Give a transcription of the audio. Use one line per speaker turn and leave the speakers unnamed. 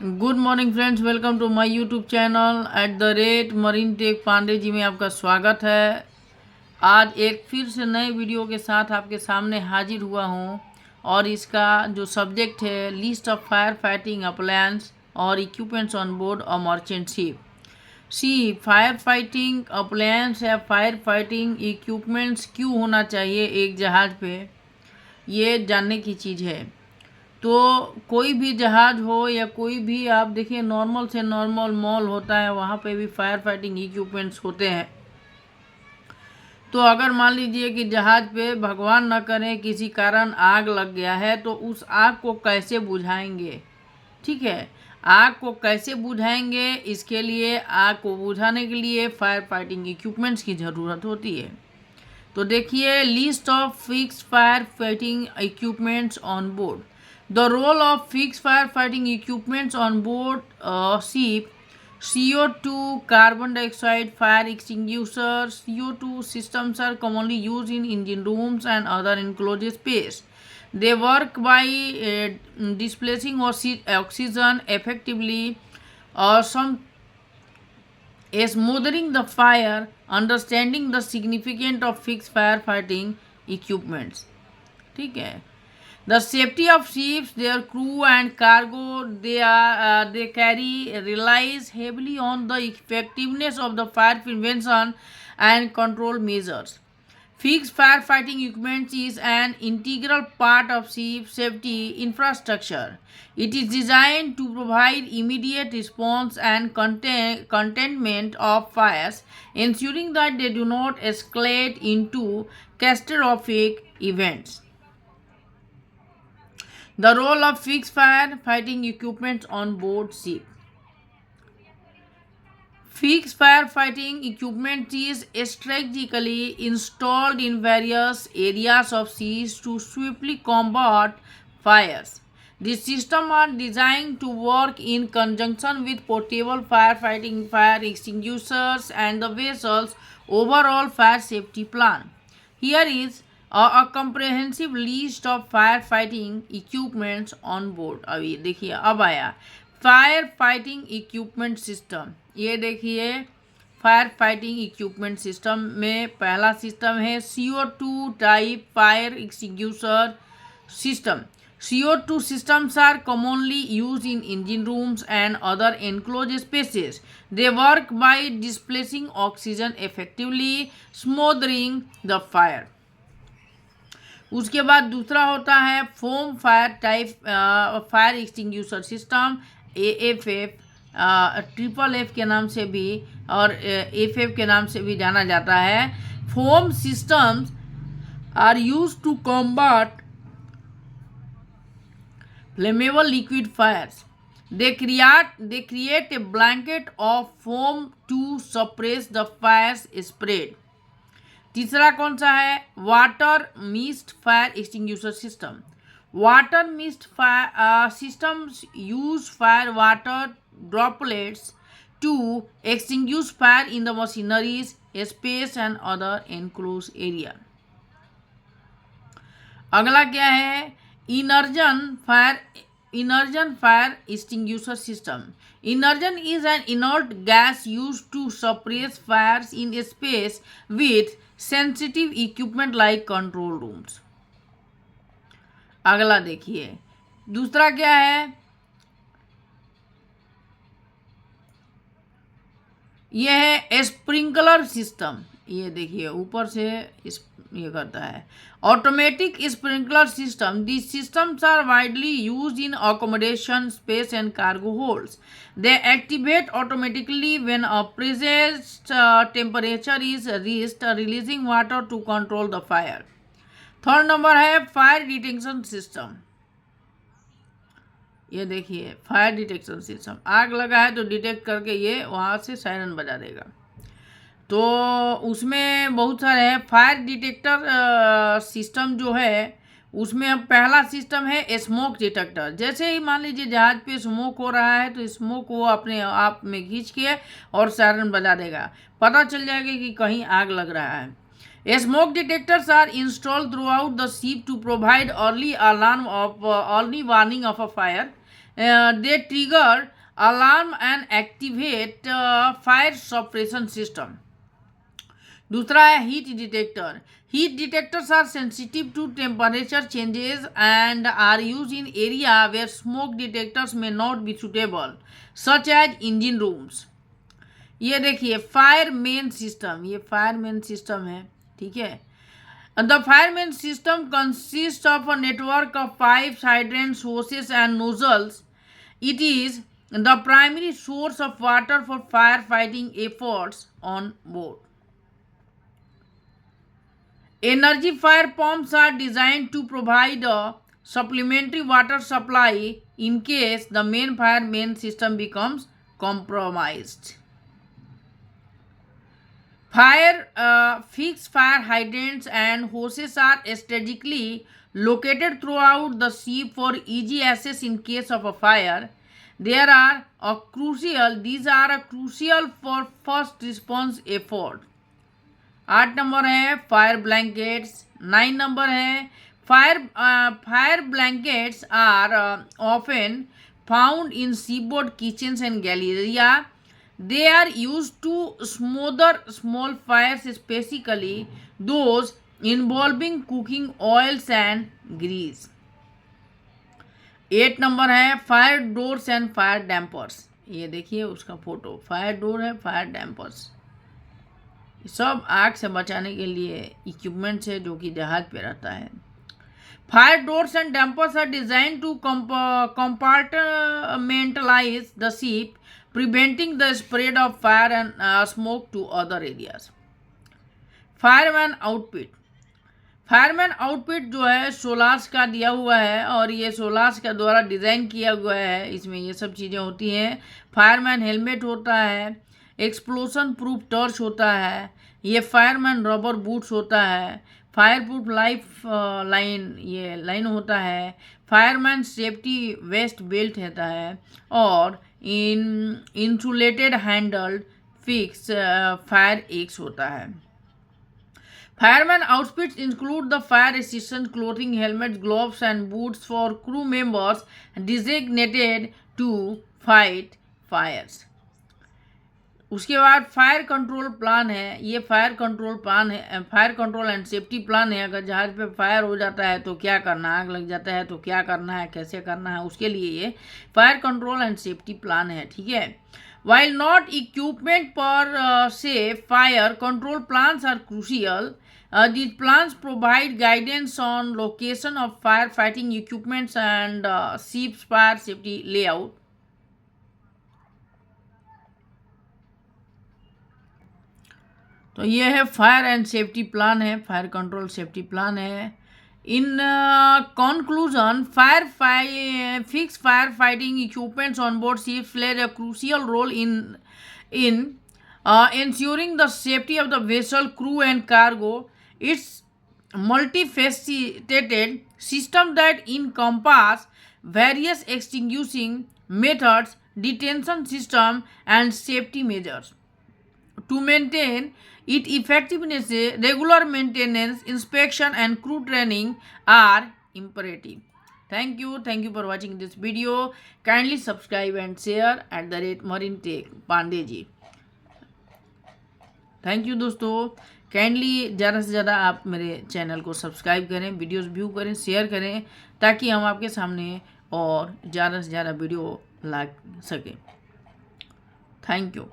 Good morning friends, welcome to my YouTube channel @marine tech Pandey ji में आपका स्वागत है। आज एक फिर से नए वीडियो के साथ आपके सामने हाजिर हुआ हूँ और इसका जो सब्जेक्ट है list of fire fighting appliance और equipments on board a merchant ship. Fire fighting appliance या फायर फाइटिंग इक्विपमेंट्स क्यों होना चाहिए एक जहाज़ पे, ये जानने की चीज़ है। तो कोई भी जहाज़ हो या कोई भी आप देखिए नॉर्मल से नॉर्मल मॉल होता है, वहाँ पे भी फायर फाइटिंग इक्विपमेंट्स होते हैं। तो अगर मान लीजिए कि जहाज़ पे भगवान न करे किसी कारण आग लग गया है, तो उस आग को कैसे बुझाएंगे। ठीक है, आग को कैसे बुझाएंगे, इसके लिए आग को बुझाने के लिए फायर फाइटिंग इक्विपमेंट्स की ज़रूरत होती है। तो देखिए list of fix fire fighting equipments on board. The role of fixed firefighting equipments on board a ship: CO2, carbon dioxide, fire extinguishers. CO2 systems are commonly used in engine rooms and other enclosed space. They work by displacing oxygen effectively or some smothering the fire. Understanding the significance of fixed firefighting equipments. ठीक है, the safety of ships, their crew and cargo they carry relies heavily on the effectiveness of the fire prevention and control measures. Fixed firefighting equipment is an integral part of ship safety infrastructure. It is designed to provide immediate response and containment of fires, ensuring that they do not escalate into catastrophic events. The role of fixed fire fighting equipment on board ship. Fixed firefighting equipment is strategically installed in various areas of seas to swiftly combat fires. These systems are designed to work in conjunction with portable firefighting fire extinguishers and the vessel's overall fire safety plan. Here is a comprehensive list of firefighting equipments on board. अभी देखिए, अब आया fire fighting equipment system. ये देखिए fire fighting equipment system में पहला system है CO2 type fire extinguisher system. CO2 systems are commonly used in engine rooms and other enclosed spaces. They work by displacing oxygen effectively, smothering the fire. उसके बाद दूसरा होता है foam fire type fire extinguisher system, AFF, FFF के नाम से भी और FF के नाम से भी जाना जाता है। Foam systems are use to combat flammable liquid fires. They create a blanket of foam to suppress the fire's spread. तीसरा कौन सा है, water mist fire extinguisher system. Water mist fire systems use fire water droplets to extinguish fire in the machineries, space and other enclosed area. अगला क्या है, इनर्जन fire extinguisher system. Inertion is an inert gas used to suppress fires in a space with sensitive equipment like control rooms. अगला देखिए दूसरा क्या है, यह है स्प्रिंकलर सिस्टम। ये देखिए ऊपर से ये करता है, automatic sprinkler system. These systems are widely used in accommodation space and cargo holds. They activate automatically when a precise temperature is reached, releasing water to control the fire. Third number है fire detection system. ये देखिए fire detection system, आग लगा है तो detect करके ये वहाँ से सायरन बजा देगा। तो उसमें बहुत सारे हैं फायर डिटेक्टर सिस्टम जो है, उसमें अब पहला सिस्टम है स्मोक डिटेक्टर। जैसे ही मान लीजिए जहाज पे स्मोक हो रहा है तो स्मोक वो अपने आप में खींच के और सायरन बजा देगा, पता चल जाएगा कि कहीं आग लग रहा है। Smoke detectors are installed throughout the ship to provide early warning of a fire. they trigger alarm and activate fire suppression system. दूसरा है heat detector. Heat detectors are sensitive to temperature changes and are use in area where smoke detectors may not be suitable such as engine rooms. ये देखिए fireman system, ये fireman system है, ठीक है. The fireman system consist of a network of pipes, hydrants, hoses and nozzles. It is the primary source of water for fire fighting efforts on board. Energy fire pumps are designed to provide a supplementary water supply in case the main system becomes compromised. Fixed fire hydrants and hoses are strategically located throughout the ship for easy access in case of a fire. These are crucial for first response effort. 8 number है fire blankets. 9 number है fire blankets are often found in seaboard kitchens and galleria. They are use to smother small fires, specifically those involving cooking oils and grease. 8 number है fire doors and fire dampers. ये देखिए उसका photo, fire door है, fire dampers. सब आग से बचाने के लिए इक्विपमेंट्स है जो कि जहाज पे रहता है. Fire doors and dampers are design to compartmentalize the ship, preventing the spread of fire and smoke to other areas. Fireman outfit. Fireman outfit जो है सोलास का दिया हुआ है और ये सोलास का द्वारा डिज़ाइन किया हुआ है. इसमें ये सब चीज़ें होती हैं. फायरमैन हेलमेट होता है, एक्सप्लोजन प्रूफ टॉर्च होता है, ये फायरमैन रबर बूट्स होता है, फायर प्रूफ लाइफ लाइन, ये लाइन होता है, फायरमैन सेफ्टी वेस्ट बेल्ट होता है और insulated handled fix fire axe होता है. Fireman outfits include the fire resistant clothing, helmet, gloves and boots for crew members designated to fight fires. उसके बाद फायर कंट्रोल प्लान है. ये फायर कंट्रोल प्लान है, fire control and safety plan है. अगर जहाज पे फायर हो जाता है तो क्या करना है, आग लग जाता है तो क्या करना है, कैसे करना है, उसके लिए ये fire control and safety plan है, ठीक है. While not equipment per se fire control plans are crucial. These plans provide guidance on location of firefighting equipments and ship's fire safety layout. तो ये है फायर एंड सेफ्टी प्लान है, fire control safety plan है. In conclusion, fix fire fighting equipments on board ships play a crucial role in ensuring the safety of the vessel, crew and cargo. It's multifaceted system that encompass various extinguishing methods, detention system and safety measures. To maintain its effectiveness, regular maintenance, inspection and crew training are imperative. Thank you for watching this video. Kindly subscribe and share @MarineTech Pandey ji. Thank you दोस्तों. Kindly ज़्यादा से ज़्यादा आप मेरे channel को subscribe करें, videos view करें, share करें ताकि हम आपके सामने और ज़्यादा से ज़्यादा वीडियो ला सकें. Thank you.